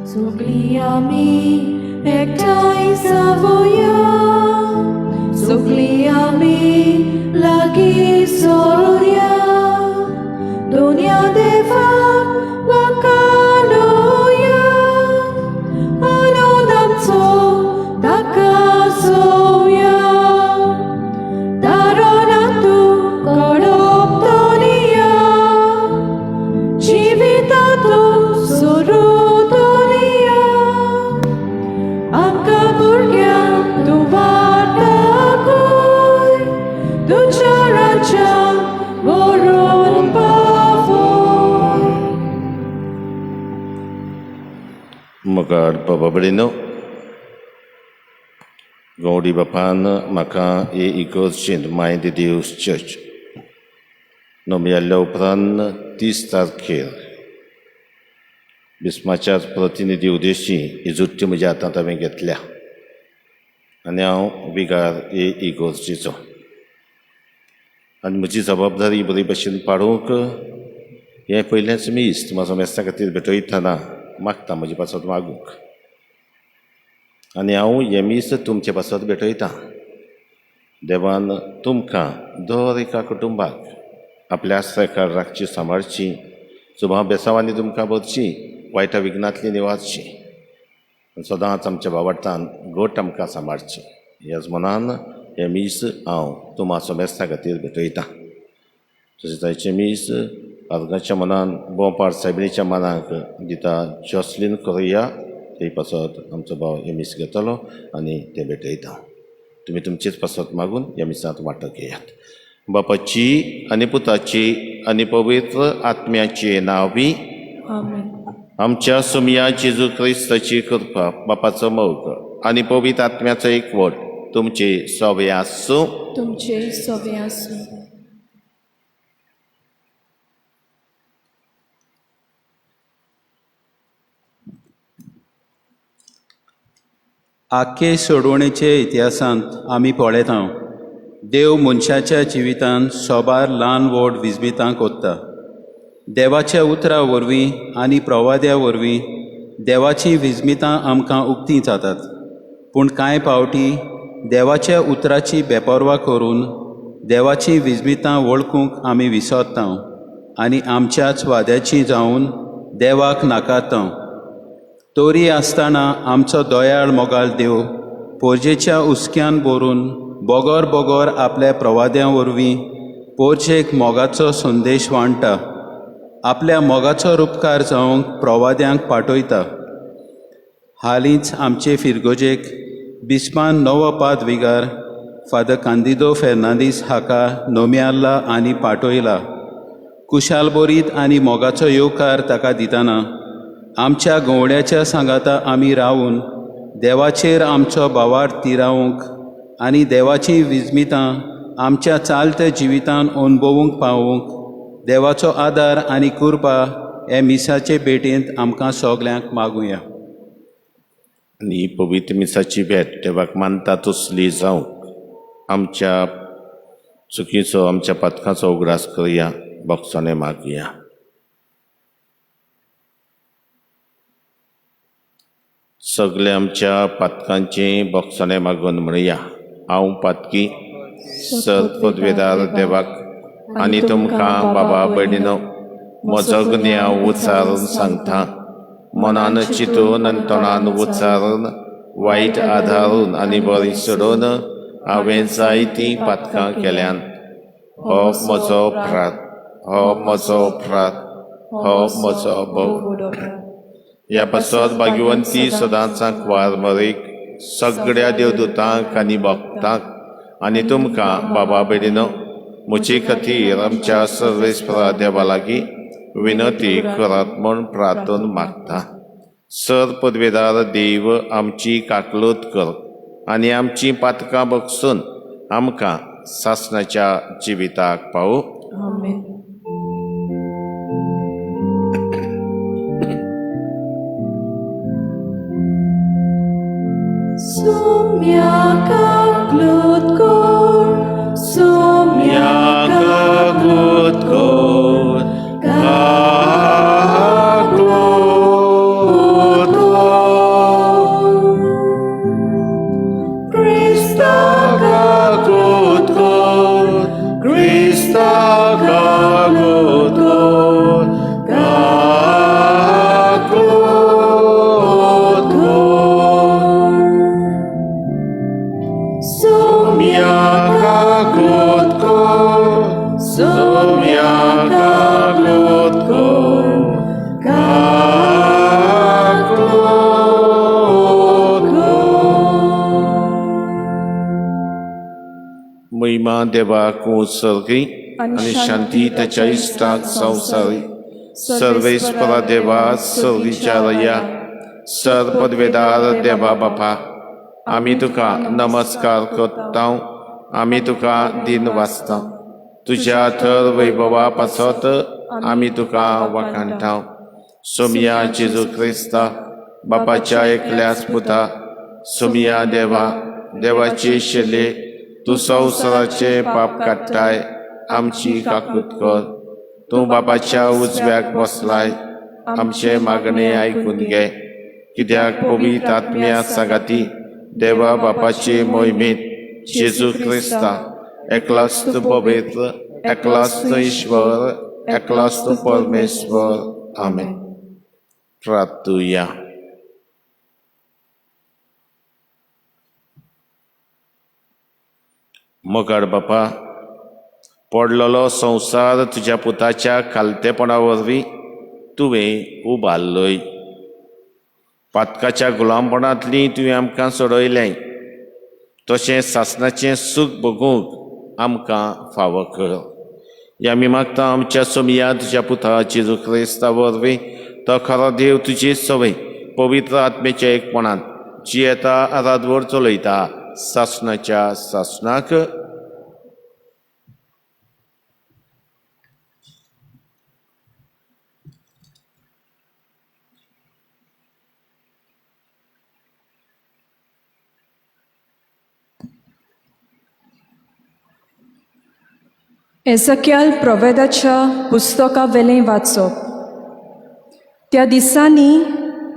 Sugliami ektai savoya, sugliami lagi soria, dunia deva wakanoya, anodamso takasoya, taronatu kodoptonia, jivitatu suru. Magad pababrino Gaudi Bapana Maka e Igoshin Mind Deus Church Nomiallo Pran Tistarkir Bismachas Protinidi Udeshi Izutti Mujata Tavengetlia आणि हांव बिगार ए इगोर्जीचो आनी म्हजी जबाबदारी बरी भशेन पाडूंक हें पयलेंच मीस म्हाजो मेस्ता खातीर भेटयतना मागता म्हजे पासत मागूंक आनी हांव हें मीस तुमचे पासत भेटयतां देवान तुमकां दर एका कुटुंबाक आपल्या आश्रयकार राखची सांबाळची सुभाव बेसांवांनी तुमकां भरची वायटा विघ्नांतली निवारची सदांच आमच्या भावार्थान घट आमकां सांबाळची ह्याच मनान हे मीस हांव तुमाचो मेस्ता खातीर भेटयतां तशेंच आयचे मीस अर्गाच्या मनान बोंपार सायबिणीच्या मनाक दिता जॉसलीन कोरया ते पासत आमचो भाव हे मीस घेतलो आनी ते भेटयता तुमी तुमचेच पासत मागून ह्या मिसांत वांटो घेयात बापाची आनी पुताची आनी पवित्र आत्म्याचे नांवी आमच्या सुमया जेजू क्रिस्ताची कृपा बापाचो मोग आनी पवित्र आत्म्याचो एकवट तुमचे सवे आसूं आख्खे सोडवणेचे इतिहासांत आमी पळयता देव मनशाच्या जिवितांत सोबार ल्हान व्हड विजबितां कोत्ता देवाच्या उतरा वरवीं आनी प्रवाद्या वरवीं देवाची विजमितां आमकां उक्तीं जातात पूण कांय पावटी देवाच्या उतराची बेपर्वा करून देवाची विजमितां वळखूंक आमी विसरता आनी आमच्याच वाद्याची जावन देवाक नाकारता तोरी आसतना आमचो दयाळ मोगाल देव पोरजेच्या उस्क्यान भरून बोगोर बोगोर आपल्या प्रवाद्यां वरवीं पोरजेक मोगाचो संदेश वांडटा आपल्या मोगाचो उपकार जावंक प्रवाद्यांक पाठयता हालींच आमचे फिरगोजेक बिस्मान नवो पाद विगार फादर कांदिदो फेर्नांदीस हाका नोमियाल्ला आनी पाठयला कुशालबोरीत आनी मोगाचो येवकार ताका दितना आमच्या गवड्याच्या सांगाता आमी रावून देवाचेर आमचो भावार्थ तिरावंक आनी देवाची विजमितां आमच्या चालत्या जिवितांत अणभवूंक पावूंक देवाचो आदार आनी कृपा हे मिसाचे भेटेंत आमकां सगल्यांक मागुया आनी पवित्र मिसाची भेट देवाक मानता तसली जावंक आमच्या चुकीचो आमच्या पातकांचो उगडास करुया भक्साने मागुया सगळे आमच्या पातकांचे भक्साने मागून म्हणया हांव पातकी सत्पदवेदार देवाक आनी तुमकां बाबा भयणीनो म्हजो गुन्यांव उच्चारून सांगता मनान चिंतून आनी तोंडान उच्चारून वायट आदारून आनी बरी सोडून हांवें जायतीं पातकां केल्यान हो म्हजो प्रात हो म्हजो भोव ह्या पासत भाग्यवंती सदांचाक वार मरेक सगळ्या देवदूतांक आनी भक्तांक आनी तुमकां बाबा भयणीनो म्हजे खातीर आमच्या सर्वेस्परा देवा लागीं विनंती करात म्हूण प्रार्थन मागता सर पदवेदार देव आमची काकलूत कर आनी आमची पातकां बगसून आमकां सासणाच्या जिविताक पावो Sumia kaklu देवाक उत्सर्गी आणि शांती त्याच्या इष्टाक संवसारी सर्वेस्परा देवा सर्वीच्या रया सर्पदवेदार देवा बापा आमी तुका नमस्कार करता आमी तुका दिन वाचता तुझ्या थर वैभवा पासत आमी तुका वखाणटा सोमिया जेजू क्रिस्ता बापाच्या एकल्याच पुता सोमिया देवा देवाचे शेले तू संवसाराचे पाप काडटाय आमची काकूत कर तू बापाच्या उजव्याक बसलाय आमचे मागणे आयकून घे कित्याक पवित्र आत्म्या सांगाती देवा बापाचे मोहिमेत जेजू क्रिस्ता एकलाच तू पवित्र एकलाच तू ईश्वर एकलाच तू परमेश्वर आमेन. प्रार्थूया. मोगाड बापा पडलेलो संवसार तुझ्या पुताच्या खालतेपणा वरवीं तुवें उबारलोय. पातकाच्या गुलामपणांतली तुवें आमकां सोडयलें तशें सासणाचें सूख भोगूंक आमकां फावो कर. या आमी मागता आमच्या सोमिया तुज्या पुता जेजू क्रिस्ता वरवीं तो खरो देव तुजी सवय पवित्र आत्मेच्या एकपणान जी येता आरादवर चलयता सासणाच्या सासणाक एझेकियल प्रोवेदाच्या पुस्तका वेलें वाचप. त्या दिसांनी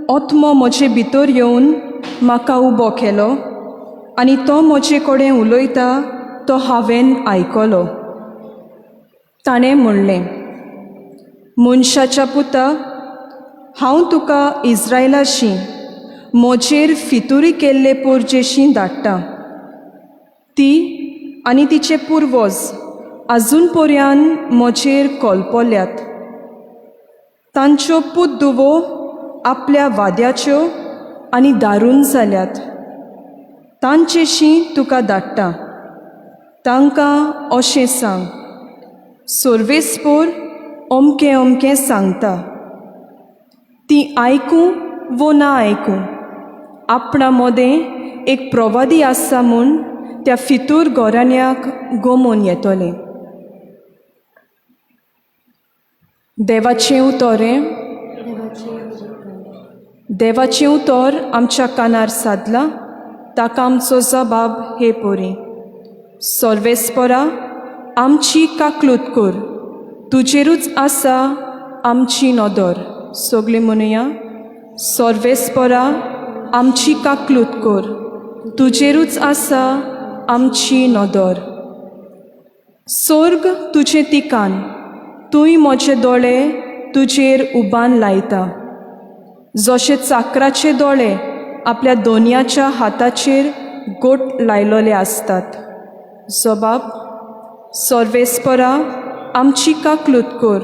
आत्मो म्हजे भितर येवन म्हाका उबो केलो आनी तो म्हजे कडेन उलयता तो हांवें आयकलो. ताणें म्हणलें, मनशाच्या पुता, हांव तुका इस्रायलाची म्हजेर फितुरी केल्ले पोरजेशी धाडटा. ती आनी तिचे पुर्वज आजून पर्यान म्हजेर कोलपोल्यात. तांच्यो पुद्दुवो आपल्या वाद्याच्यो आनी दारून जाल्यात. तांचेशी तुका धाडटा. तांकां अशें सांग, सर्वेस्पोर अमकें अमकें सांगता. ती आयकूं वो ना आयकूं आपणा मदें एक प्रवादी आसा म्हूण त्या फितूर गोरान्याक गोमोन येतोलें. देवाचें उतोरें. देवाचें उतर आमच्या कानार सादला, ताका आमचो जबाब हे पोरी. सर्वेस्परा आमची काकलूत कर, तुजेरूच आसा आमची नदर. सगळीं म्हणुया, सर्वेस्परा आमची काकलूत कर, तुजेरूच आसा आमची नदर. स्वर्ग तुजें तिकान, तुय म्हजे दोळे तुजेर उबान लायता. जशे चाकराचे दोळे आपल्या दोनयाच्या हाताचेर गोट लायलोले आसतात. जबाब, सर्वेस्परा आमची काकलूत कर,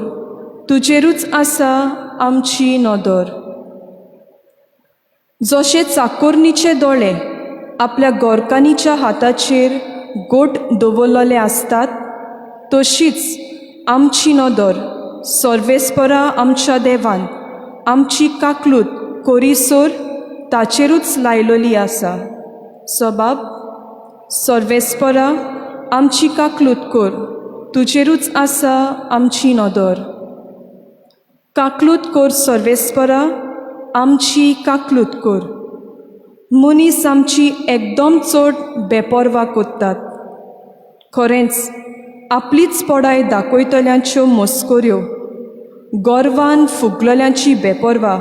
तुजेरूच आसा आमची नदर. जशे चाकोरणीचे दोळे आपल्या गोरकानीच्या हाताचेर गोट दवरलेले आसतात, तशीच आमची नदर सर्वेस्परा आमच्या देवान आमची काकलूत कोरीसोर ताचेरूच लायलोली आसा. जबाब, सर्वेस्परा आमची काकलूत कर, तुजेरूच आसा आमची नदर. काकलूत कर सर्वेस्परा आमची काकलूत कर. मनीस आमची एकदम चड बेपरवा कोत्तात. खरेंच आपलीच पडाय दाखयतल्यांच्यो मस्कोऱ्यो, गोरवान फुगलेल्यांची बेपरवा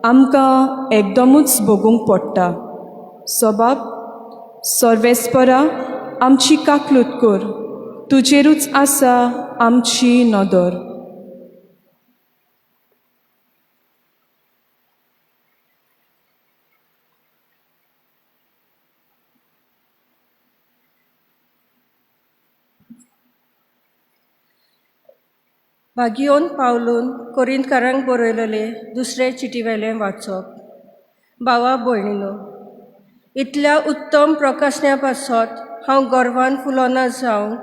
आमकां एकदमूच भोगूंक पडटा. जबाब, सर्वेस्परा आमची काकलूत कर, तुजेरूच आसा आमची नदर. भागयोन पावलून कोरिंतकारांक बरयलेले दुसरे चिटीवेलें वाचप. भावा भयणीनो, इतल्या उत्तम प्रकाशण्या पासत हांव गर्वान फुलोना जावंक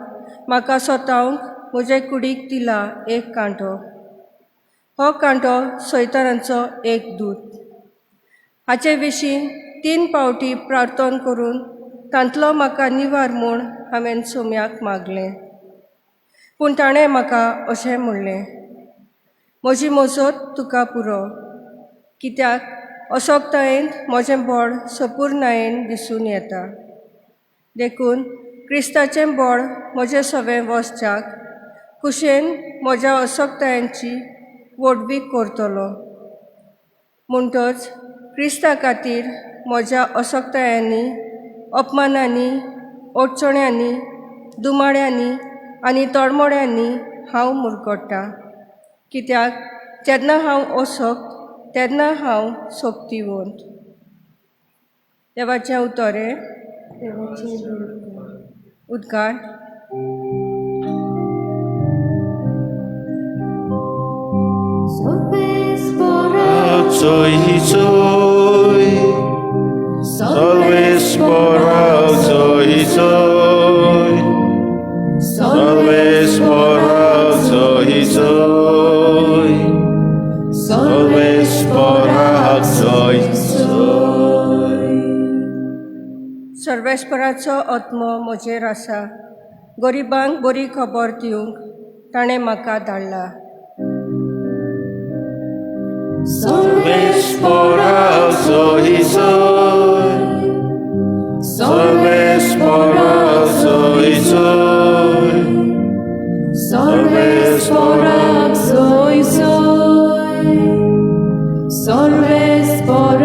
म्हाका स्वताक म्हजे कुडीक दिला एक कांटो. हो कांटो सैतानाचो एक दूत. हाचे विशीं 3 फावटी प्रार्थना करून तांतलो म्हाका निवार म्हूण हांवें सोम्याक मागलें. पूण ताणें म्हाका अशें म्हणलें, म्हजी मजत तुका पुरो, कित्याक अशोकतायेंत म्हजें बळ संपूर्णयेन दिसून येता. देखून क्रिस्ताचें बळ म्हजें सवें वसच्याक कुशेन म्हज्या अशोकतायांची वडवीक करतलो. म्हणटच क्रिस्ता खातीर म्हज्या अशोकतायांनी, अपमानांनी, अडचण्यांनी, दुमाड्यांनी आनी तळमळ्यांनी हांव मुरगडटां. कित्याक जेन्ना हांव अशोक तेन्ना हांव सोबतीवंत. देवाचें उतोरें. उद्गार. Soy y soy, salves por soy y soy, salves por soy y soy, salves por soy y soy. सर्वेस्पराचो आत्मो म्हजेर आसा. गरिबांक बरी खबर दिवंक ताणें म्हाका धाडला. Salves por soy y soy, salves por soy y soy, Salves por soy soy, salves por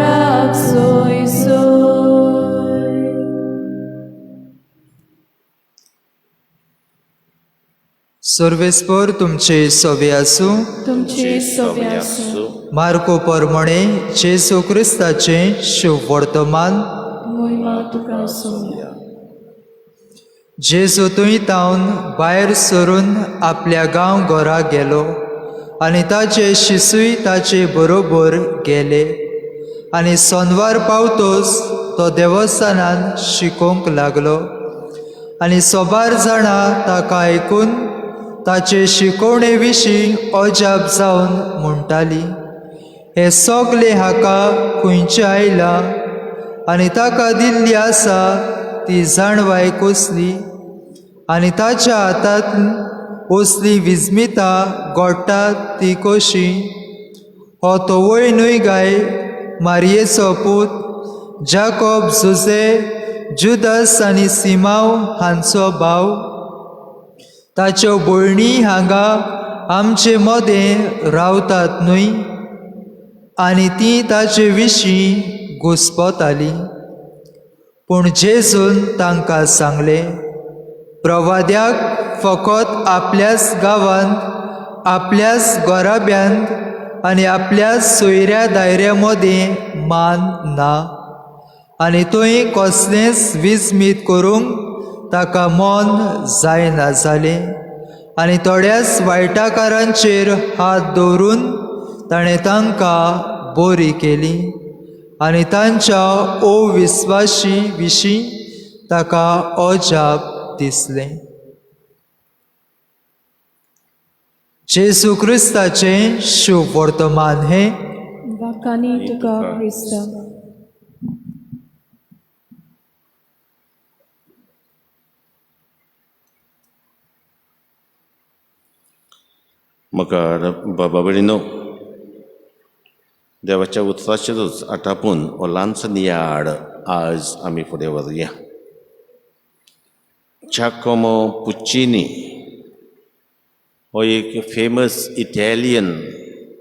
soy soy. सर्वेस्पर तुमचे सोबे आसूं. तुमचे सोबे आसूं. मार्को परमणे जेसू क्रिस्ताचे शुभ वर्तमान. महिमा तुका आसूं. जेसू थंय तावन भायर सरून आपल्या गांव घरा गेलो आनी ताचे शिसूय ताचे बरोबर गेले. आनी सोनवार पावतोच तो देवस्थानान शिकोवंक लागलो. आनी सोबार जाणां ताका आयकून ताचे शिकोवणे विशीं अजाप जावन म्हणटालीं, हे सगले हाका खंयचे आयलां आनी ताका दिल्ली आसा ती जाणवाय कसली आनी ताच्या हातांत असली विस्मितां घडटात ती कशी. हो तो वय न्हय गाय, मारयेचो पूत, जाकोब, जुजे, जुदास आनी सिमाव हांचो भाव. ताच्यो भयणी हांगा आमचे मदें रावतात न्हय. आनी ती ताचे विशीं घुस्पताली. पूण जेजून तांकां सांगलें, प्रवाद्याक फकत आपल्याच गांवांत, आपल्याच घराब्यांत आनी आपल्याच सोयऱ्या दायऱ्या मदें मान ना. आनी थंय कसलेंच विस्मीत करूंक ताका मन जायना जालें. आनी थोड्याच वायटाकारांचेर हात दवरून ताणें तांकां बरी केली. आनी तांच्या अविस्वाशी विशीं ताका अजाप दिसलें. जेसू क्रिस्ताचें शुभ वर्तमान हें. वाकानी तुका क्रिस्ता. म्हाका बाबा भयणीनो, देवाच्या उतराचेरूच आटापून हो ल्हानसो नियाळ आज आमी फुडें व्हरया. जाकोमो पुच्चिनी हो एक फेमस इटॅलियन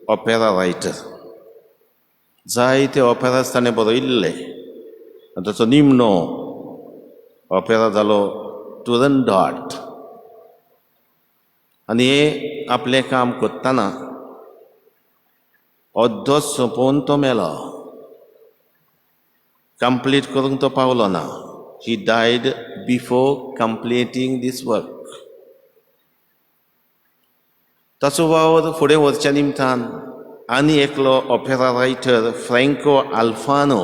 ऑपेरा रायटर. जायते ऑपेराज ताणें बरयल्ले. ताचो निमणो ऑपेरा जालो तुरंडॉट. आनी हे आपलें काम करतना अर्दो सोंपोवन तो मेलो. कंप्लीट करूंक तो पावलो ना. ही डायड बिफोर कंप्लिटींग दीस वर्क. ताचो वावर फुडें व्हरच्या निमतान आनी एकलो ऑपेरा रायटर फ्रँको आल्फानो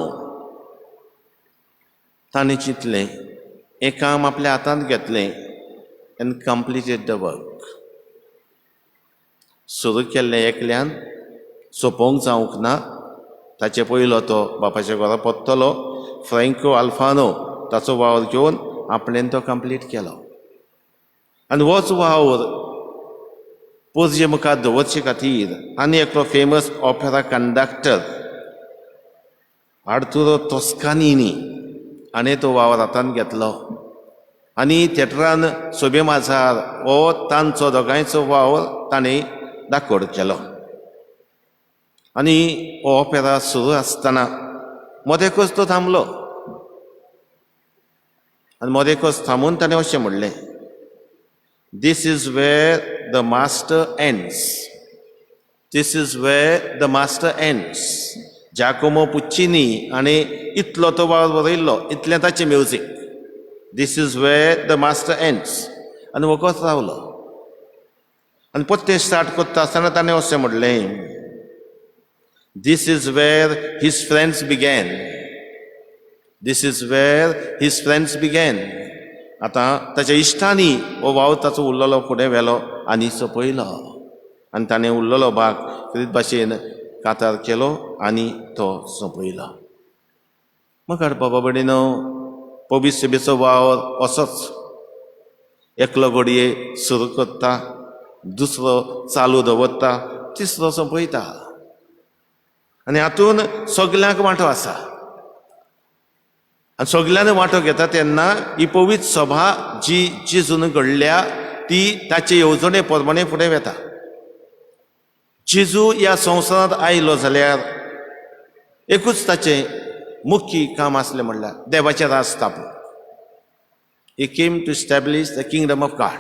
ताणें चिंतलें हें काम आपल्या हातांत घेतलें एंड कंप्लिटेड द वर्क. सुरू केल्लें एकल्यान सोंपोवंक जावंक ना. ताचे पयलो तो बापाच्या घरा पत्तलो फ्रँको आल्फानो ताचो वावर घेवन आपणें तो कंप्लीट केलो. आनी होच वावर पोरजे मुखार दवरचे खातीर आनी एकलो फेमस ऑपेरा कंडक्टर आर्थुरो तोस्कानिनी हाणें तो वावर हातांत घेतलो आनी थिएटरान सोबे माझार हो तांचो दोगांयचो वावर ताणें दाखोड केलो. आनी हो ऑपेरा सुरू आसतना मदेकच तो थांबलो आनी मदेकच थांबून ताणें अशें म्हणलें, This is where the master ends. This is where the master ends. Giacomo Puccini हाणें इतलो तो वावर बरयल्लो, इतलें ताचें music. This is where the master ends. आनी वगत रावलो आनी परतें स्टार्ट करता आसतना ताणें अशें म्हणलें, This is where his friends began. This is where his friends began. आतां ताच्या इश्टांनी हो वावर ताचो उरलेलो फुडें व्हेलो आनी सोंपयलो आनी ताणें उरलेलो भाग करीत भाशेन कातार केलो आनी तो सोंपयलो. मग बाबा भयणीनो, पबीज सेबेचो वावर असोच एकलो घडये सुरू करता, दुसरो चालू दवरता, तिसरो सोंपयता आनी हातून सगल्यांक वांटो आसा. आनी सगल्यांनी वांटो घेता तेन्ना ही पवित्र सभा जी जेजून घडल्या ती ताचे येवजणे प्रमाणे फुडें वता. जेजू ह्या संवसारांत आयलो जाल्यार एकूच ताचें मुख्य काम आसलें म्हणल्यार देवाचें राज स्थापन. He came to establish the kingdom of God.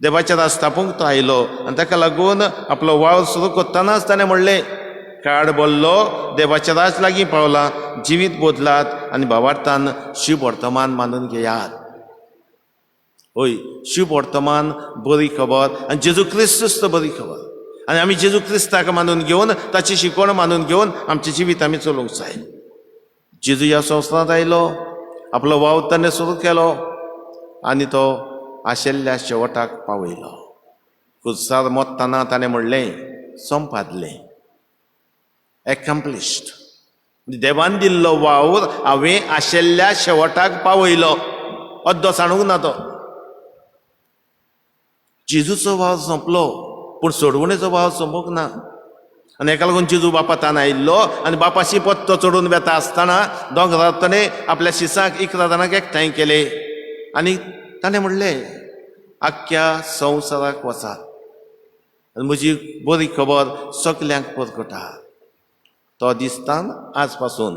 देवाचें राज स्थापूंक तो आयलो आनी ताका लागून आपलो वावर सुरू करतानाच ताणें म्हणलें, काळ बोल्लो, देवाचें राज लागीं पावला, जिवीत बदलात आनी भावार्थान शुभ वर्तमान मानून घेयात. हय, शुभ वर्तमान बरी खबर आनी जेजू क्रिस्तूच तो बरी खबर. आनी आमी जेजू क्रिस्ताक मानून घेवन ताची शिकवण मानून घेवन आमचें जिवीत आमी चलोवंक जाय. जेजू ह्या संवसारांत आयलो, आपलो वावर ताणें सुरू केलो आनी तो आशिल्ल्या शेवटाक पावयलो. खुर्सार मोत्ताना ताणें म्हणलें, संपादलें, एक्कम्प्लिश्ड. देवान दिल्लो वावर हांवें आशिल्ल्या शेवटाक पावयलो, अद्दो सांडूंक ना तो. जेजूचो वावर सोंपलो पूण सोडवणेचो वावर सोंपूंक ना. आनी हेका लागून जेजू बापातान आयिल्लो आनी बापाशी पत्तो चडून वेता आसतना दोंगरार ताणें आपल्या शिसाक 11 जाणांक एकठांय केले आनी ताणें म्हणलें, आख्ख्या संवसाराक वचात आनी म्हजी बरी खबर सगल्यांक परगटात. तो दिसतान आज पासून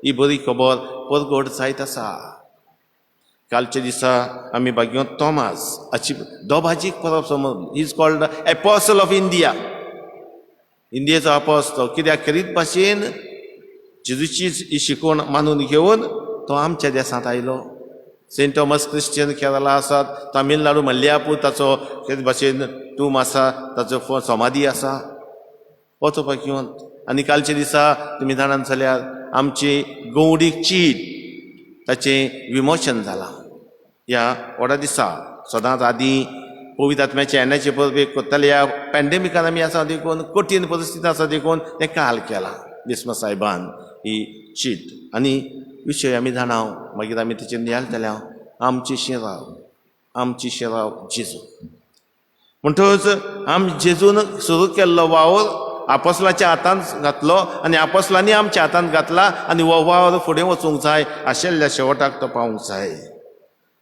ही बरी खबर परगट जायत आसा. कालच्या दिसा आमी भाग्यो तोमास हाची दोभाजीक परब समज. He is called apostle of India. इंडियेचो अपोस्तल. कित्याक करीत भाशेन जेजूची ही शिकवण मानून घेवन तो आमच्या देशांत आयलो. सेंट थॉमस क्रिश्चियन केरला आसात, तामिळनाडू मल्यापूर ताचो करीत भाशेन टूम आसा, ताचो समाधी आसा. वचोवपाक घेवन आनी कालच्या दिसा तुमी जाणात जाल्यार आमची गौडीक चीट ताचें विमोचन जालां. ह्या व्हडा दिसा सदांच आदीं पवित्र आत्म्याच्या येण्याचे परबेक करताले. ह्या पॅन्डेमिकान आमी आसा देखून, कठीण परिस्थिती आसा देखून तें काल केलां बिस्मस सायबान ही चीट. आनी विशय आमी जाणाव, मागीर आमी तेचेर नियाळटले. आमची शिराव, आमची शिराव जेजू. म्हणटच आमी जेजून सुरू केल्लो वावर आपोस्लाच्या हातांत घातलो आनी आपोस्लांनी आमच्या हातांत घातला आनी हो वावर फुडें वचूंक जाय, आशिल्ल्या शेवटाक तो पावूंक जाय.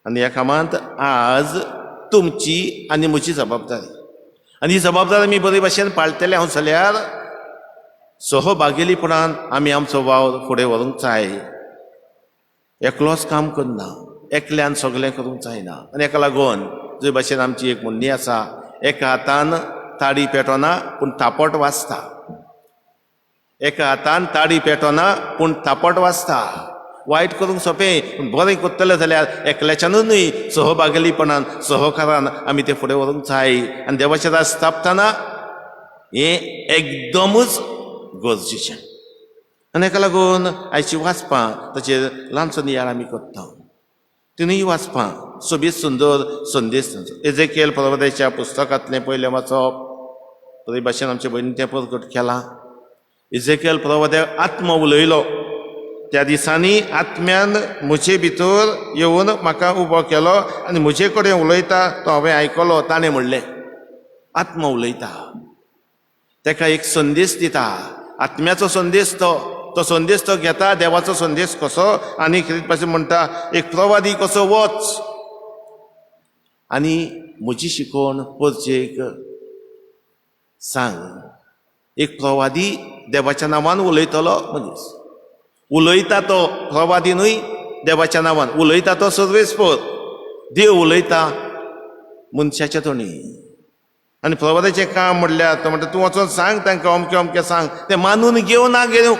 आनी ह्या कामांत आज तुमची आनी म्हजी जबाबदारी. आनी ही जबाबदारी आमी बरे भाशेन पाळटले हांव जाल्यार सहभागिलीपणान आमी आमचो वावर फुडें व्हरूंक जाय. एकलोच काम करना, एकल्यान सगळें करूंक जायना. आनी हेका लागून जे भाशेन आमची एक म्हणणी आसा, एका हातान ताडी पेटोना पूण तापट वाजता. एका हातान ताडी पेटोना पूण तापट वाजता. वायट करूंक सोंपें पूण बरें करतलें जाल्यार एकल्याच्यानूय सहभागिलीपणान सहकारान आमी तें फुडें व्हरूंक जाय. आनी देवाचें राज स्थापतना हें एकदमूच गरजेचें. आनी हेका लागून आयची वाचपां ताचेर ल्हानसो नियाळ आमी करता. तिनूय वाचपा सोबीत सुंदर संदेश एजेकिएल प्रवक्त्याच्या पुस्तकांतलें पयलें वाचप बरे भाशेन आमचे भयणी तें प्रकट केलां. एजेकिएल प्रवक्त्याक आत्म उलयलो. त्या दिसांनी आत्म्यान म्हजे भितर येवन म्हाका उबो केलो आनी म्हजे कडेन उलयता तो हांवें आयकलो. ताणें म्हणलें आत्म उलयता, ताका एक संदेश दिता, आत्म्याचो संदेश तो संदेश तो घेता. देवाचो संदेश कसो आनी कितें भाशेन म्हणटा एक प्रवादी कसो वच आनी म्हजी शिकवण परचेक सांग. एक प्रवादी देवाच्या नांवान उलयतलो मनीस, उलयता तो प्रवादी न्हय, देवाच्या नांवान उलयता तो सर्वेस्पर. देव उलयता मनशाच्या तोंडी आनी प्रवाद्याचें काम म्हणल्यार तो म्हणटा तूं वचोन सांग तांकां अमकें अमकें सांग. तें मानून घेवं ना घेवं,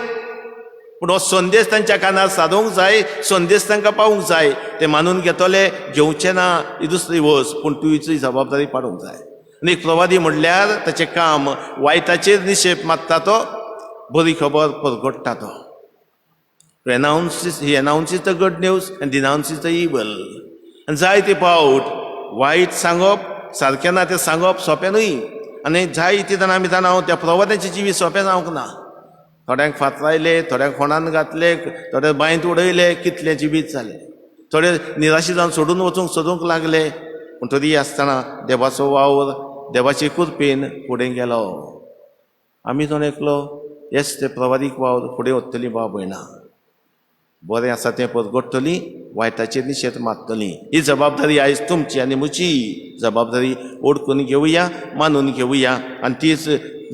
पूण हो संदेश तांच्या कानार सादूंक जाय, संदेश तांकां पावूंक जाय. ते मानून घेतले घेवचे ना ही दुसरी वस्त, पूण तुवेची जबाबदारी पाडूंक जाय. आनी एक प्रवादी म्हणल्यार ताचें काम वायटाचेर निशेप मारता तो, बरी खबर परगट्टा तो. He announces the good news and denounces the evil. आनी जायते फावट वायट सांगप सारकें ना तें सांगप सोंपें न्हय. आनी जायते जाणां आमी जाणा त्या प्रवाद्याचें जिवीत सोंपें जावंक ना. थोड्यांक फातरायले, थोड्यांक खोणान घातले, थोडे बांयत उडयले, कितले जिवीत जाले. थोडे निराशी जावन सोदूंक लागले. पूण तरी आसतना देवाचो वावर देवाचे कृपेन फुडें गेलो. आमी जाण एकलो येस ते प्रवादीक वावर फुडें वतली बाब भयणा. बरें आसा तें परगट्टली, वायटाचेर निशेध मारतली. ही जबाबदारी आयज तुमची आनी म्हजी जबाबदारी ओळखून घेवया, मानून घेवया आनी तीच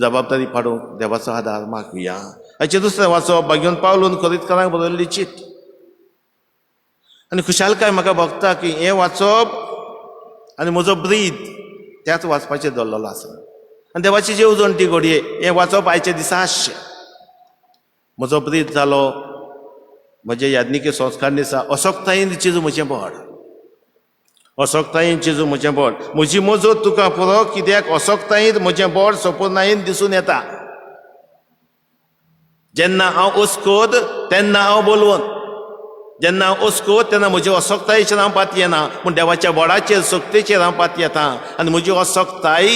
जबाबदारी पाडूंक देवाचो आदार मागुया. हाचे दुसरें वाचप भाग्योन पावलून खोरीतकारांक बरयल्ली चिट. आनी खुशालकाय म्हाका भोगता की हें वाचप आनी म्हजो ब्रीद त्याच वाचपाचेर दवरलेलो आसा. आनी देवाची जेवजण ती घडये हें वाचप आयच्या दिसा आसचें. म्हजो ब्रीद जालो म्हजे याज्ञिके संस्कार दिसा अशोकतायेन चिजू म्हजें बोड, अशोकतायेन चिजू म्हजें बोड. म्हजी मजत तुका पुरो, कित्याक अशोकतायेन म्हजें बोड सोंपूर्णायेन दिसून येता. जेन्ना हांव ओस्कोद तेन्ना हांव बोलवंत, जेन्ना हांव ओस्कोद तेन्ना म्हजे अशोकतायेचेर हांव पात येना, पूण देवाच्या बोडाचेर सक्तेचेर हांव पात येता. आनी म्हजी अशोकताय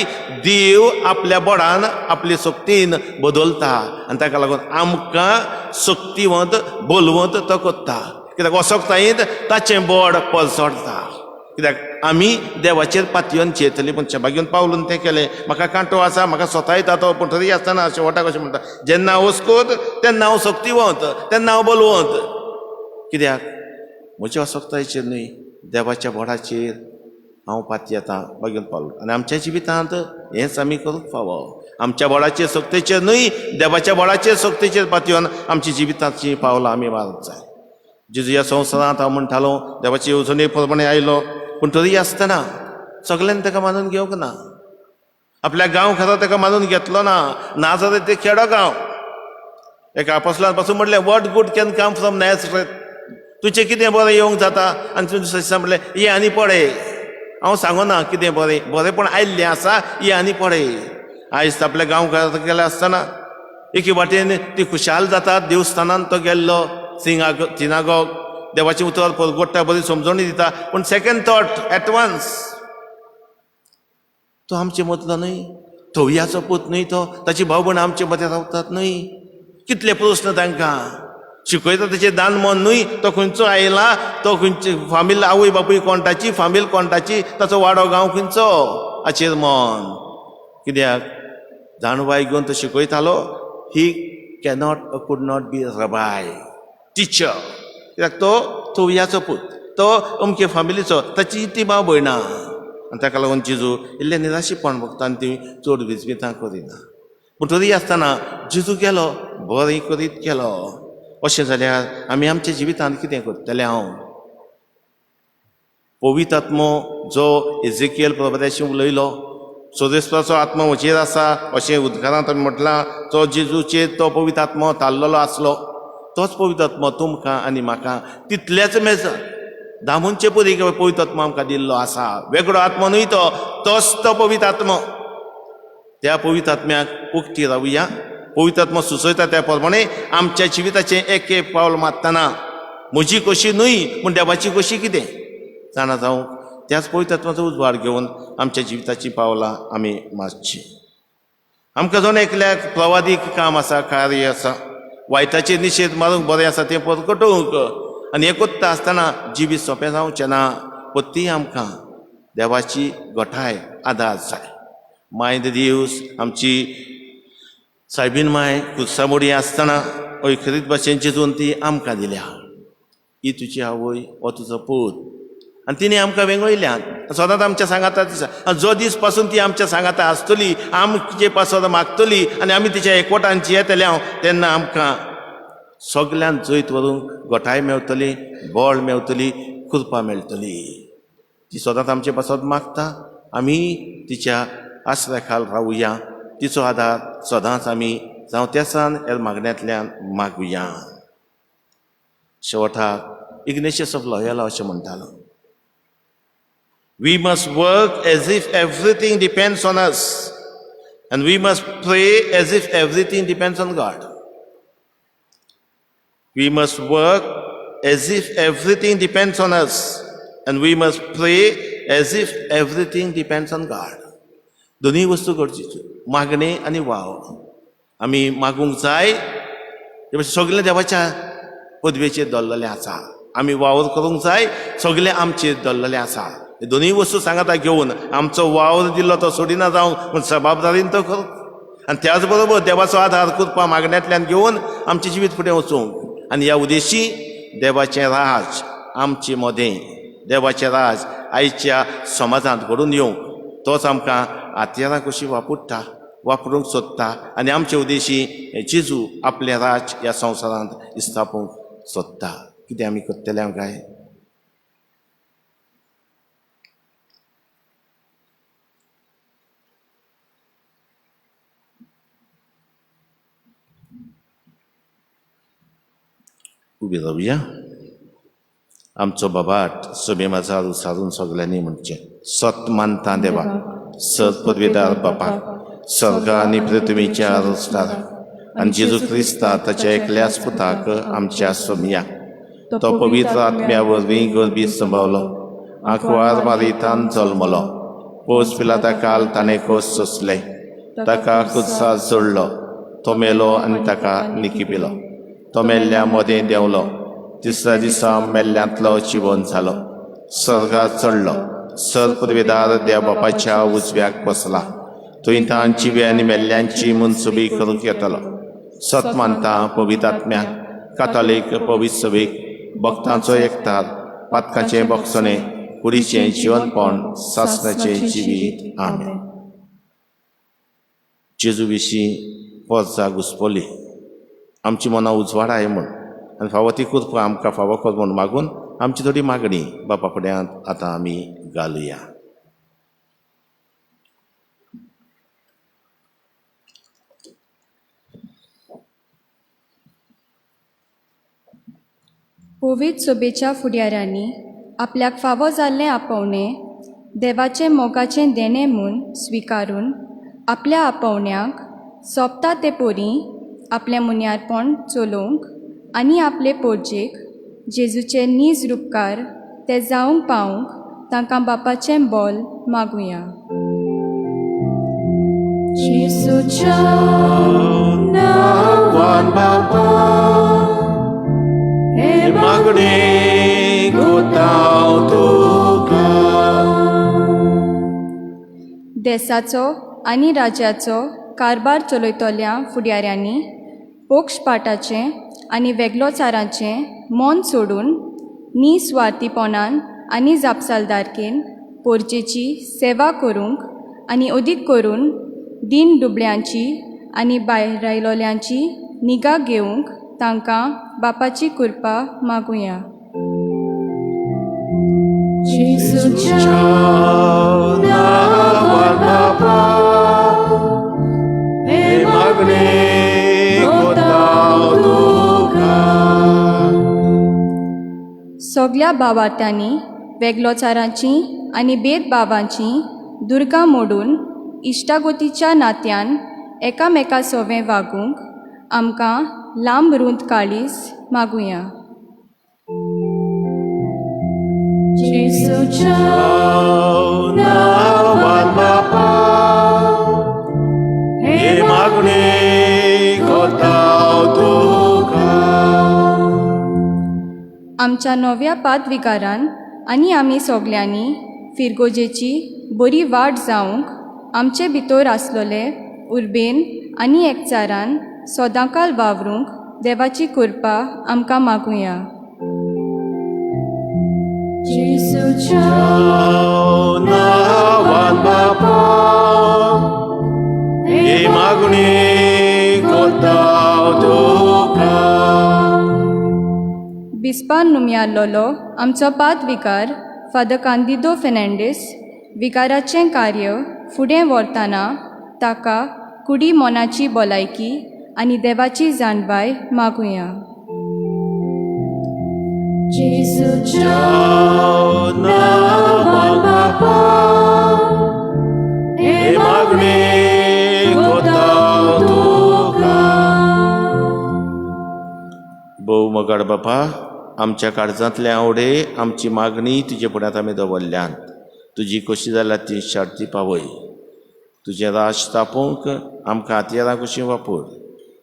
देव आपल्या बोडान आपले सक्तीन बदलता. आनी ताका लागून आमकां सक्तिवंत बोलवंत तो कोत्ता. कित्याक अशोकतायेन ताचें बोड पलसडटा. कित्याक आमी देवाचेर पातयेवन चेतली. पूण भाग्योन पावलून तें केलें. म्हाका कांटो आसा, म्हाका स्वता येता तो, पूण तरी आसतना शेवटाक अशें म्हणटा जेन्ना हांव ओस्कोद तेन्ना हांव सक्तिवंत, तेन्ना हांव बोलवंत. कित्याक म्हज्या अशोकतायेचेर न्हय, देवाच्या बोडाचेर हांव पात येता भाग्योन पावलो. आनी आमच्या जिवितांत हेंच आमी करूंक फावो. आमच्या बोडाचेर सक्तेचेर न्हय, देवाच्या बोडाचेर सक्तेचेर पातयेवन आमची जिविताची पावलां आमी मारूंक जाय. जेजू ह्या संवसारांत हांव म्हणटालो देवाचे येवजणे प्रमाणे आयलो, पूण तरी आसतना सगळ्यांनी ताका मानून घेवंक ना. आपल्या गांव खातीर ताका मानून घेतलो ना. नाजरेत ते खेडो गांव. एका आपोस्तलान पासून म्हणलें what good can come from Nazareth. तुजें कितें बरें येवंक जाता आनी तुजें दिसा म्हणलें ये आनी पळय. हांव सांगना कितें बरेंपण आयिल्लें आसा, ये आनी पळय. आयज आपल्या गांव घरांत गेले आसतना एके वाटेन ती खुशाल जाता. देवस्थानांत तो गेल्लो, सिनागॉग, देवाचें उतर परगट्टा, बरी समजणी दिता. पूण सेकंड थॉट एट वन्स तो आमचे मदलो न्हय, धवयाचो पूत न्हय तो, ताची भाव भयण आमचे मदें रावतात न्हय. कितले प्रस्न तांकां शिकयता तेचें दान मन न्हय. तो खंयचो आयला, तो खंयची फामील आवय बापूय कोणटाची, फामील कोणटाची, ताचो वाडो गांव खंयचो हाचेर मन. कित्याक जाणवाय घेवन तो शिकयतालो. He could not be रबाय teacher. कित्याक तो धवयाचो पूत, तो अमके फामिलीचो, ताची ती भाव भयणां. आनी ताका लागून जेजू इल्लें निराशीपण भोगता आनी ती चड विजवितां करिना. पूण तरी आसतना जेजू गेलो, बरें करीत गेलो. अशें जाल्यार आमी आमच्या जिवितांत कितें करतले? हांव पवित्र आत्मो जो एजेकिएल प्रवक्त्याशी उलयलो, सोदेस्पाचो आत्मो म्हजेर आसा अशें उद्गारांत आमी म्हटलां. तो जेजूचेर तो पवित्र आत्मो थारलेलो आसलो. तोच पवित्र आत्मो तुमकां आनी म्हाका तितलेच मेजर दामूनचे परी पवित्र आत्मो आमकां दिल्लो आसा. वेगळो आत्मो न्हय तो, तोच तो पवित्र आत्मो. त्या पवित्र आत्म्याक उक्ती रावुया. पवित्र आत्मो सुचयता त्या प्रमाणे आमच्या जिविताचें एक एक पावल मारतना म्हजी कशी न्हय, पूण देवाची कशी कितें जाणा जावं त्याच पवित्रत्वाचो उजवाड घेवन आमच्या जिविताची पावलां आमी मारची. आमकां जण एकल्याक प्रवादीक काम आसा, कार्य आसा, वायटाचेर निशेध मारूंक बरें आसा तें परगटोवंक आनी हें कोत्ता आसतना जिवीत सोंपें जावचें ना. ती आमकां देवाची गोठाय आदार जाय. मायंद दिवस आमची सायबीन माय कुसामोडी आसतना अयखरीत भाशेन चिंतून ती आमकां दिल्या. ही तुजी आवय हो तुजो पूत आनी तिणें आमकां वेगळयल्यान सदांच आमच्या सांगाता दिसा. जो दीस पासून ती आमच्या सांगाता आसतली, आमचे पासत मागतली आनी आमी तिच्या एकवटांची येतल्या तेन्ना आमकां सगळ्यान जैत व्हरूंक गोठाय मेवतली, बळ मेवतली, कृपा मेळटली. ती सदांच आमचे पासत मागता. आमी तिच्या आश्रया खाल रावुया. तिचो आदार सदांच आमी जावं तेसान ह्या मागण्यांतल्यान मागुया. शेवटाक इग्नेशियस ऑफ लॉयोला अशें म्हणटालो, We must work as if everything depends on us, and we must pray as if everything depends on God. We must work as if everything depends on us, and we must pray as if everything depends on God. दोन्ही वस्तू गरजेच्यो, मागणे आनी wow. आमी मागूंक जाय सगळे देवाच्या पदवेचेर दल्लले आसा. आमी वावर करूंक जाय सगळे आमचेर दल्लले आसा. दोन्ही वस्तू सांगाता घेवन आमचो वावर दिल्लो तो सोडिना जावं पूण जबाबदारीन तो करूं आनी त्याच बरोबर देवाचो आधार कृपा मागण्यांतल्यान घेवन आमचें जिवीत फुडें वचूंक आनी ह्या उद्देशी देवाचें राज आमचे मदें, देवाचें राज आयच्या समाजांत घडून येवंक तोच आमकां हातयारां कशी वापरूंक सोदता आनी आमचे उद्देशी जेजू आपलें राज ह्या संवसारांत इस्तापोवंक सोदता. कितें आमी करतले काय? उबी रावया. आमचो बाबाट सभे माझा उसारून सगळ्यांनी म्हणचे, सत मानता देवा, सत पदवेदार बापाक, स्वर्ग आनी पृथ्वीच्या रचणार आनी जेजू क्रिस्ता ताच्या एकल्याच पुताक आमच्या सोमियाक तो पवित्र आत्म्या वरवीं गर्भीत संभवलो, आंकवार मारितान जल्मलो, पोस पिलाता काल ताणें कोस सोंसले, ताका क्रुसार जोडलो, तो मेलो आनी ताका निकिपिलो, तो मेल्ल्या मदें देंवलो, तिसऱ्या दिसा मेल्ल्यांतलो जिवन जालो, स्वर्गात चडलो, सर पदवेदार देव बापाच्या उजव्याक बसला, थंय तां जिवे आनी मेल्ल्यांची मनसुबी करूंक येतलो. सत मानता पवित्र आत्म्याक, कातोलीक पवित्र सभेक, भक्तांचो एकठार, पातकाचें भक्षणें, कुडीचें जिवनपण, सासणाचें जिवीत. आमेन. जेजू विशीं पोरजा घुस्पली, आमची मनां उजवाडाय म्हूण आनी फावो ती कृपा आमकां फावो कर म्हूण मागून आमची थोडी मागणी बापा फुड्यां आतां आमी घालुया. पवित्र सभेच्या फुडाऱ्यांनी आपल्याक फावो जाल्लें आपोवणें देवाचें मोगाचें देणें म्हूण स्विकारून आपल्या आपोवण्याक सोंपता ते पोरी आपलें मुन्यारपण चलोवंक आनी आपले पोरजेक जेजूचे नीज रुपकार ते जावंक पावंक तांकां बापाचें बोल मागुया. जेजूच्या नांवान बापा हे मागणे कोताव तुका. देशाचो आनी राज्याचो कारबार चलयतल्या फुडाऱ्यांनी पोक्षपाटाचें आनी वेगळोचाराचें मोन सोडून निस्वार्थीपणान आनी जापसालदारकेन पोरचेची सेवा करूंक आनी अदीक करून दिन दुबळ्यांची आनी भायर रायलोल्यांची निगा घेवंक तांकां बापाची कृपा मागुया. जेजूच्या नांवान बापा हे मागणे कोताव तुका. सगळ्या भावार्थ्यांनी वेगळोचारांची आनी भेदभावांची दुर्गा मोडून इश्टागोतीच्या नात्यान एकामेका सोवें वागूंक आमकां लांब रुंद काळीज मागुया. Jesuच्या नावान बापा हे मागणे कोता तुका. आमच्या नव्या पादविकारान आनी आमी सगल्यांनी फिरगोजेची बरी वाट जावंक आमचे भितर आसलोले उर्बेन आनी एकचारान सदांकाल वावरूंक देवाची कृपा आमकां मागुया. जेसूच्या नावान बापा हे मागणे कोता तुका. बिस्पान नुमियाल्लोलो आमचो पादविकार फादर कांदिदो फेर्नांडीस विकाराचें कार्य फुडें व्हरतना ताका कुडी मोनाची भलायकी आनी देवाची जाणबाय मागुया. जेसूच्या नावान बापा हे मागणे कोता तुका. भोव मोगाड बापा, आमच्या काळजांतले आवडे आमची मागणी तुजे फुड्यांत आमी दवरल्यान तुजी कशी जाल्या ती शार्ती पावय. तुजें राज तापोवंक आमकां हातयारां कशीं वापर.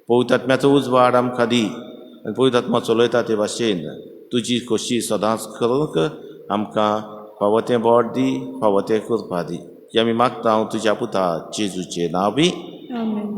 पवित्र आत्म्याचो उजवाड आमकां दी आनी पवित्र आत्मा चलयता ते भाशेन तुजी कशी सदांच करूंक आमकां फावो तें बोड दी, फावो तें करपा दी. हें आमी मागता हांव तुज्या पुता जेजूचें नांव बी. आमेन.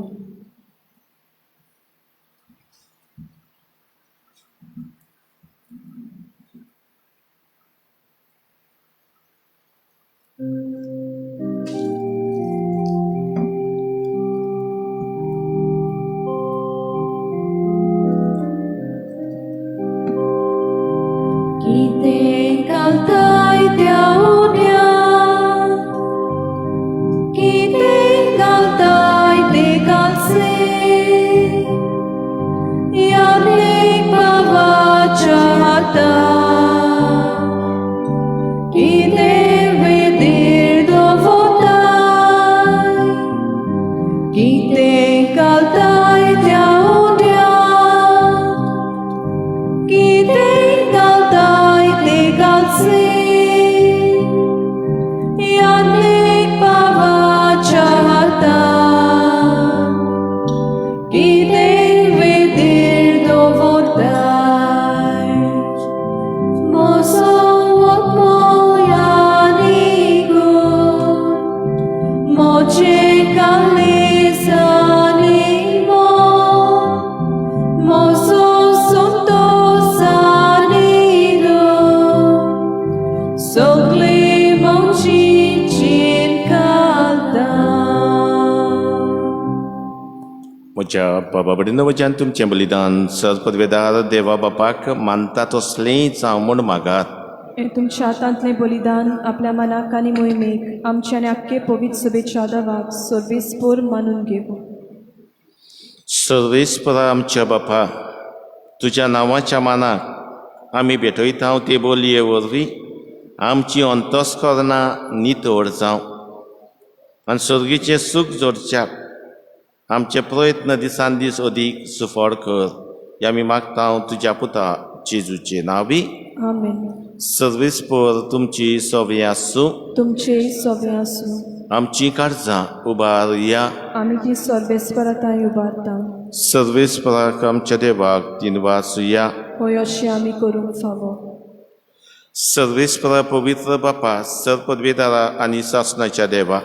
कितें घालताय त्या उड्यान, कितें घालताय तें घालसे. याने बाबाच्या हातान कितें वेदेर दवरताय, कितें घालताय त्या उड्यान, कितें घालताय तें घालसे. याने बाबाच्या हातान कितें वेदेर दवरताय. म्हजो आत्मयानी गूण म्हजें काळेजांनी मोग, म्हजो संतोषानी गूण सगळे मौजीचेर घालता. म्हज्या बाबा कडेन वच्यान तुमचें बलिदान सरपदवेदार देवा बापाक मानता तसलेंच हांव म्हूण मागात. हे तुमच्या हातांतलें बलिदान आपल्या मनाक आनी मोहिमेक आमचे आनी आख्खे पवित्र सभेच्या देवाक सर्वेस्पर मानून घेवं. सर्वेस्परा आमच्या बापा, तुज्या नांवाच्या मानाक आमी भेटयता ते बोलये वरवीं आमची अंतस्करणां नितळ जावं आनी सर्गीचें सूख जोडच्याक आमचे प्रयत्न दिसान दीस अदीक सुफळ कर. हें आमी मागता हांव तुज्या पुता जेजूचें नांव बी. आमेन. सर्वेस्पर तुमची सवय आसूं, तुमचे सवे आसूं. आमची काळजां उबारया. आमी ती सर्वेस्परताय उबारता. सर्वेस्पराक आमच्या देवाक दिनवासुया. होय अशें आमी करूंक फावो. सर्वेस्परा पवित्र बापा, सरपदवेदारा आनी सासणाच्या देवा,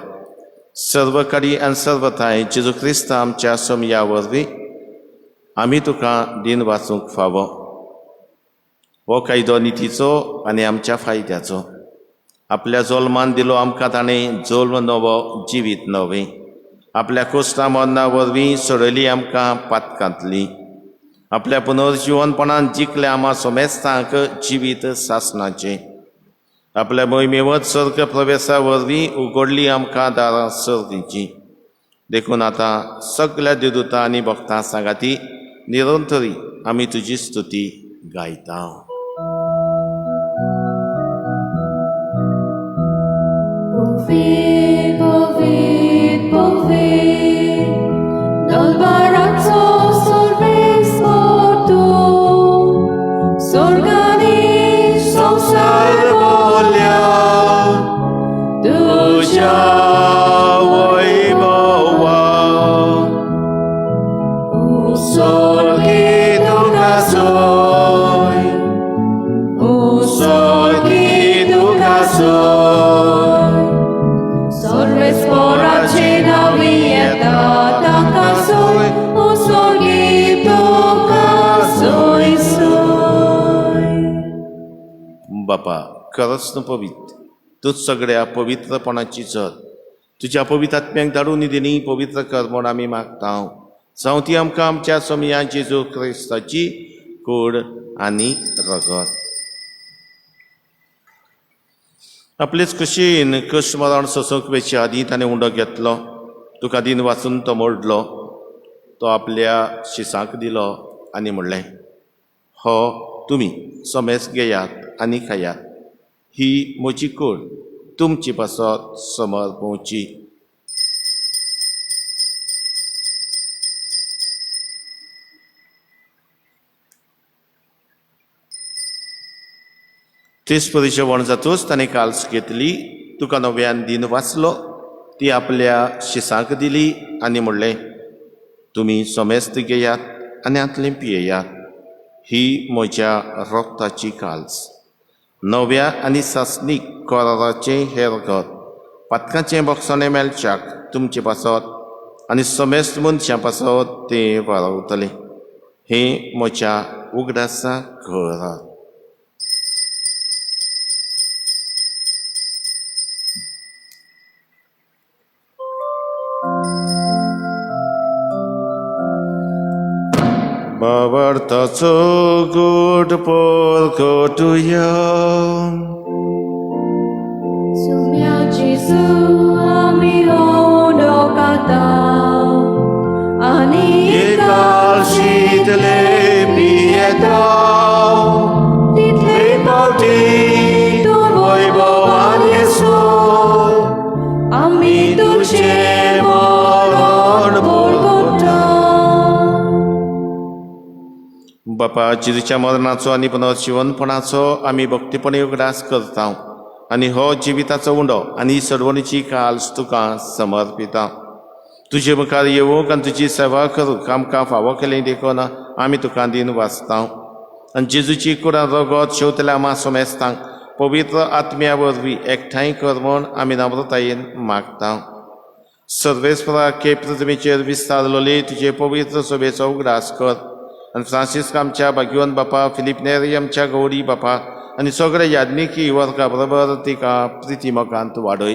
सर्वकारी आनी सर्वथाय जेजू क्रिस्त आमच्या समया वरवीं आमी तुका दिन वाचूंक फावो. हो कायदो नितीचो आनी आमच्या फायद्याचो. आपल्या जल्मान दिलो आमकां ताणें जल्म नवो जिवीत नवें. आपल्या कोश्टा मरणा वरवीं सोडली आमकां पातकांतली. आपल्या पुनर्जीवनपणान जिखले आमा सोमेस्तांक जिवीत सासणाचें. आपल्या मोहिमेवत सर्ग प्रवेशा वरवीं उगडली आमकां दारां सर्गीची. देखून आतां सगल्या देवदूतां आनी भक्तां सांगाती निरंतरी आमी तुजी स्तुती गायता. Powiedz, powiedz, powiedz, Dolbaraco sorvesportu, sorganisz, Salvo बापा खरंच न्हू पवित्र, तूच सगळ्या पवित्रपणाची जर तुज्या पवित्र आत्म्याक धाडून दिली पवित्र कर म्हूण आमी मागता. जावं ती आमकां आमच्या सोमया जेजू क्रिस्ताची कूड आनी रगत. आपलेच कुशीन कश्ट मरण सोसूंक वेचे आदी ताणें उंडो घेतलो. तुका दिन वाचून तो मोडलो. तो आपल्या शिसांक दिलो आनी म्हणलें, हो तुमी सोमेस घेयात आनी खायात. ही म्हजी कूड तुमची पासत समर्पवची. तेच परीचे वण जातूच ताणें काल्स घेतली. तुका नव्यान दिन वाचलो. ती आपल्या शिसांक दिली आनी म्हणलें, तुमी सोमेस्त घेयात आनी आतलें पियेयात. ही म्हज्या रोगताची काल्स. नव्या आनी सासणीक कोराचें हें रगत पातकाचें बोगसोणें मेलच्याक तुमचे पासत आनी सोमेस्त मनशां पासत तें वारवतलें. हें म्हज्या उगडासा घरांत. Bawartaco good porkotuya. Sumya Jesu ami hondo kata ani Ekal shitle pieta. title Pauti tu voivovan Yesu. ami tuche moron porkota. बापा जेजूच्या मरणाचो आनी पुनर्जीवनपणाचो आमी भक्तीपणे उगडास करता आनी हो जिविताचो उंडो आनी सडवणीची काल्स तुका समर्पिता. तुजे मुखार येवूंक आनी तुजी सेवा करूंक आमकां फावो केलें देखून आमी तुका दिन वाचता. आनी जेजूची कुडां रगत शेवतल्या आमा सोमेस्तांक पवित्र आत्म्या वरवीं एकठांय कर म्हूण आमी नम्रतायेन मागता. सर्वेस्परा के पृथ्वीचेर विस्तारलोली तुजे पवित्र सोबेचो उगडास कर. आनी फ्रांसीस आमच्या भाग्यवन बापा, फिलीप नेरी आमच्या गौरी बापा आनी सगळे याज्ञिकी वर्गा बरोबर तिका प्रितीमोगांत वाडय.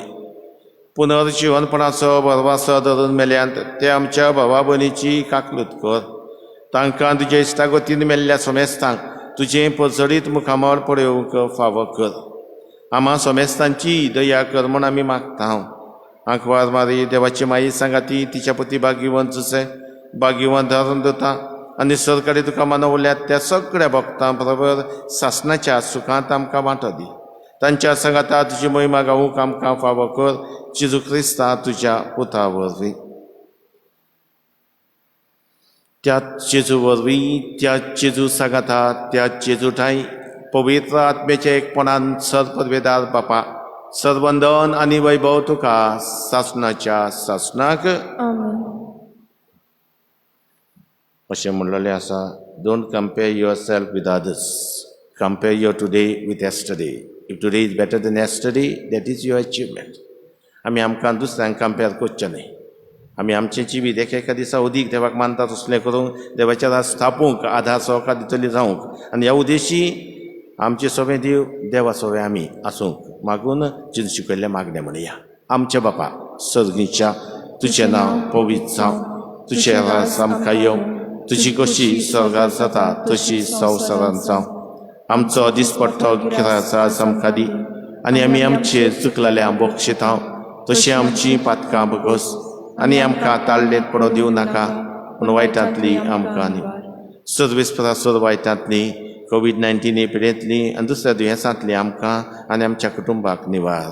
पुनर्जीवनपणाचो भरवसो धरून मेल्यांत ते आमच्या भावा भयणीची काकलूत कर. तांकां तुजे इश्टागतीन मेल्ल्या सोमेस्तांक तुजें पजडीत मुखामळ पळोवंक फावो कर. आमा सोमेस्तांची दया कर म्हूण आमी मागता. आंकवार मारी देवाची माई सांगाती तिच्या पती भाग्यवंत जुसे भाग्यवंत धरून दोता आनी सरकारी तुका मानवल्यात त्या सगळ्या भक्तां बरोबर सासणाच्या सुखांत आमकां वांटो दी. तांच्या संगाता तुजी महिमा गावूंक आमकां फावो कर. जेजू क्रिस्ता तुज्या पुता वरवीं. त्याच जेजू वरवीं त्याच जेजू सांगाता त्याच जेजू ठाई पवित्र आत्म्याच्या एकपणान सरपदवेदार बापा सर्वंदन आनी वैभव तुका सासणाच्या सासणाक. आमेन. अशें म्हणलेलें आसा, don't compare your self with others, compare your today with yesterday. If today is better than yesterday that is your achievement. आमी आमकां दुसऱ्यांक कंपेर करचें न्हय. आमी आमचें जिवीत एका दिसा अदीक देवाक मानता तसलें करूंक देवाच्या रास स्थापूंक आधार सहकार दितली जावंक आनी ह्या उद्देशी आमचे सगळे देव देवा सगळे आमी आसूंक मागून जेजू शिकयल्लें मागणें म्हणया. आमच्या बापा सर्गीच्या तुजें नांव पवित्र जावं. तुजें रास आमकां येवं. तुजी कशी स्वर्गांत जाता तशी संवसारांत जावं. आमचो दिसपट्टो गिराचा आमकां दी आनी आमी आमचेर चुकलेल्यांक बक्षिता तशी आमची पातकां बगस आनी आमकां ताळलेत पडो दिवं नाका पूण वायटांतली आमकां न्ही. सर्वेस्परा सर वायटांतली कोविड-19 एपिडेंतली आनी दुसऱ्या दुयेंसांतली आमकां आनी आमच्या कुटुंबाक निवार.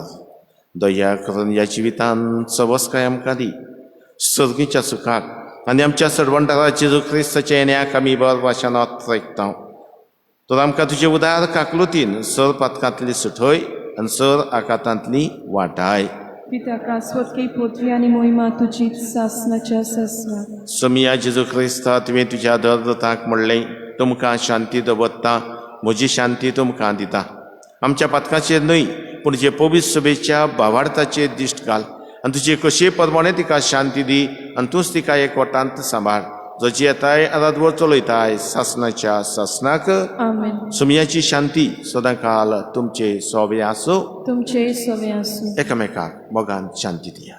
दया करून ह्या जिवितान सवस्काय आमकां दी. सर्गीच्या सुखाक आनी आमच्या सडवंटारा जेजू क्रिस्ताच्या येण्याक आमी बर भाशेन ऑत्रेकता. तर आमकां तुजे उदार काकलुतीन सर पातकांतली सुटय आनी सर आकांतांतली वाटाय. पित्याक आस्वदकी पोतवी आनी मोहिमा तुजीच सासणाच्या सासणाक. सोमिया जेजू क्रिस्ता तुवें तुज्या दरदताक म्हणलें, तुमकां शांती दवरता, म्हजी शांती तुमकां दिता. आमच्या पातकाचेर न्हय पूण जे पवित्र सभेच्या भावार्थाचेर दिश्ट घाल आनी तुजे कशे प्रमाणे तिका शांती दी आनी तूंच तिका एकवटांत सांबाळ. जची येताय आदार चलयताय सासनाच्या सासनाक आमेन. सुमयाची शांती सदां काल तुमचे सोबे आसो. तुमचे सवे आसूं. एकामेकाक मोगान शांती दिया.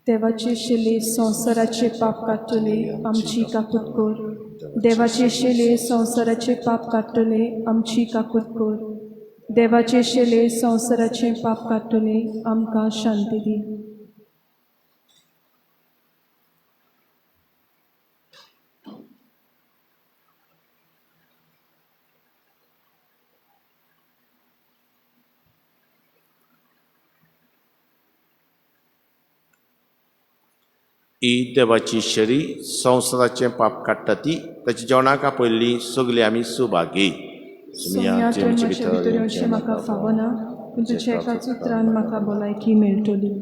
देवाचे शेले संसाराचे पाप काडटले आमची काकूट कोर. देवाचे शेले संसाराचे पाप काडटले आमची काकूट कोर. देवाचे शेले संसाराचे पाप काडटले आमकां शांती दी. ही देवाची शरी संसाराचे पाप काडटा ती ताच्या जेवणाक पयलीं सगळीं आमी सुभागी. सोमयाचे भितर येवचें म्हाका फावना पूण तुज्या एकाच उतरान म्हाका भलायकी मेळटली.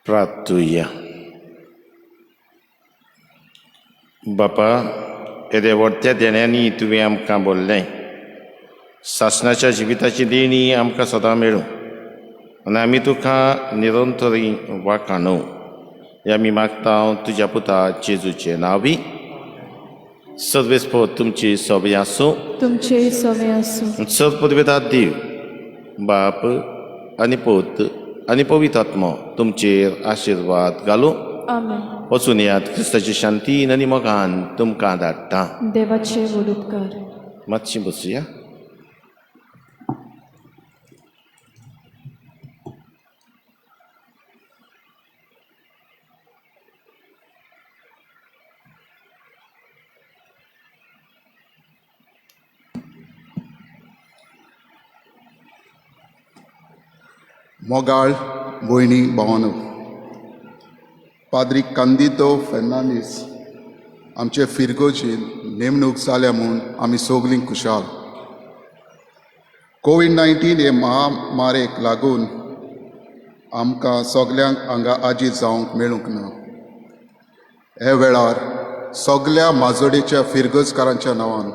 प्रार्थुया. बापा, येदे व्हडत्या देण्यांनी तुवें आमकां बोल्लें. सासणाच्या जिविताची देणी आमकां सदां मेळूं आनी आमी तुका निरंतरी वाखाणू. हे आमी मागता तुज्या पुता जेजूचे नांवी. सर्वेस्पर तुमची सोबे आसूं. तुमचे सवे आसूं. सर्वपदवेदार देव बाप आनी पूत आनी पवित्र आत्मा तुमचेर आशिर्वाद घालूं. आमेन. वचून यात क्रिस्ताची शांतीन आनी मोगान तुमकां धाडटा. देवाचे व्हड उपकार. मातशी बसुया. मोगाळ भयणी भावानो, पाद्री कांदितो फेर्नांदीस आमचे फिरगोजीन नेमणूक जाल्या म्हूण आमी सगलीं खुशाल. कोविड-19 हे महामारेक लागून आमकां सगल्यांक हांगा आजी जावंक मेळूंक ना. हे वेळार सगल्या माजोडेच्या फिरगोजकारांच्या नांवान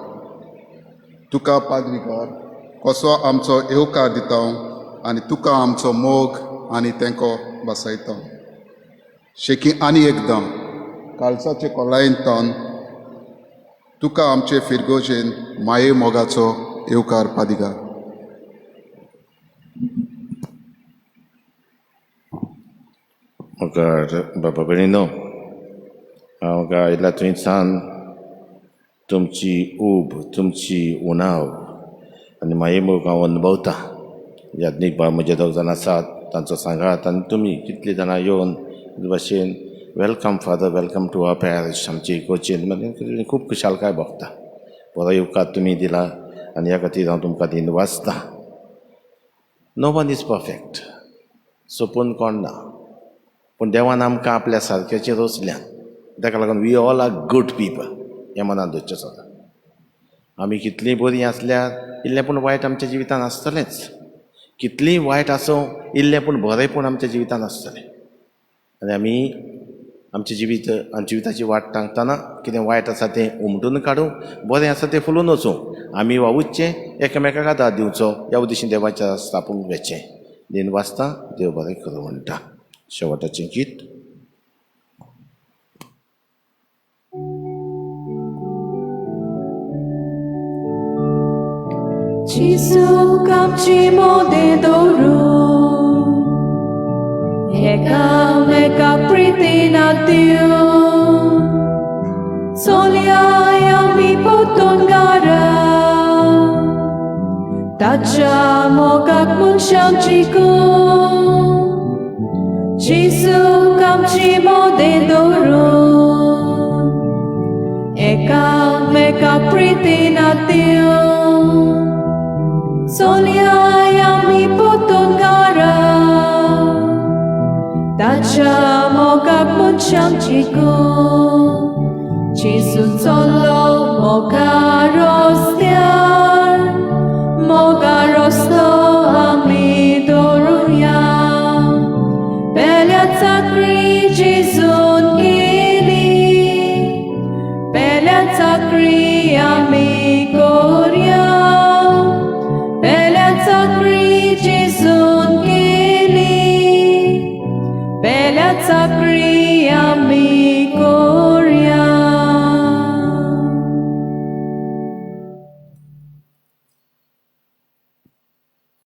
तुका पाद्रीकार कसो आमचो येवकार दिता आनी तुका आमचो मोग आनी तेंको बसयता. शेकी आनी एकदां कालसाचे कोलायेंतान तुका आमचे फिरगोजेन माये मोगाचो येवकार पादिगार. मुखार बाबा भयणीनो, हांव आयला थंयसान तुमची ऊब, तुमची उणाव आनी माये मोग हांव अनुभवता. याज्ञीक बाब म्हजे 2 जाण आसात, तांचो सांगात आनी तुमी कितलीं जाणां येवन भाशेन welcome father, welcome to our parish आमची इगोर्जेन म्हणजे खूब खुशालकाय भोगता. बरो येवकार तुमी दिला आनी ह्या खातीर हांव तुमकां दिनवासता. नो वन इज परफेक्ट, सोपून कोण ना, पूण देवान आमकां आपल्या सारक्याचेर रचल्यान, ताका लागून we all are good people हें मनांत दवरचें सदां. आमी कितलीं बरीं आसल्यार इल्लें पूण वायट आमच्या जिवितान आसतलेंच, कितलीं वायट आसूं इल्लें पूण बरेंपण आमच्या जिवितान आसतलें. आनी आमी आमचें जिविताची वाट टांगतना कितें वायट आसा तें उमटून काडूं, बरें आसा तें फुलोवन वचूं, आमी वावुरचें, एकामेकाक आदार दिवचो, ह्या उद्देशीन देवाच्या स्थापूंक वेचें. दिन वाचता, देव बरें करूं म्हणटा. शेवटाचें गीत. Jesu kamchi mode doru Eka priti natiu Solia yami potongara Tacha mogak munsham chiku Jesu kamchi mode doru Eka priti natiu Solia yami potongara Tacha mogak munsham chiku Jesu solo mogak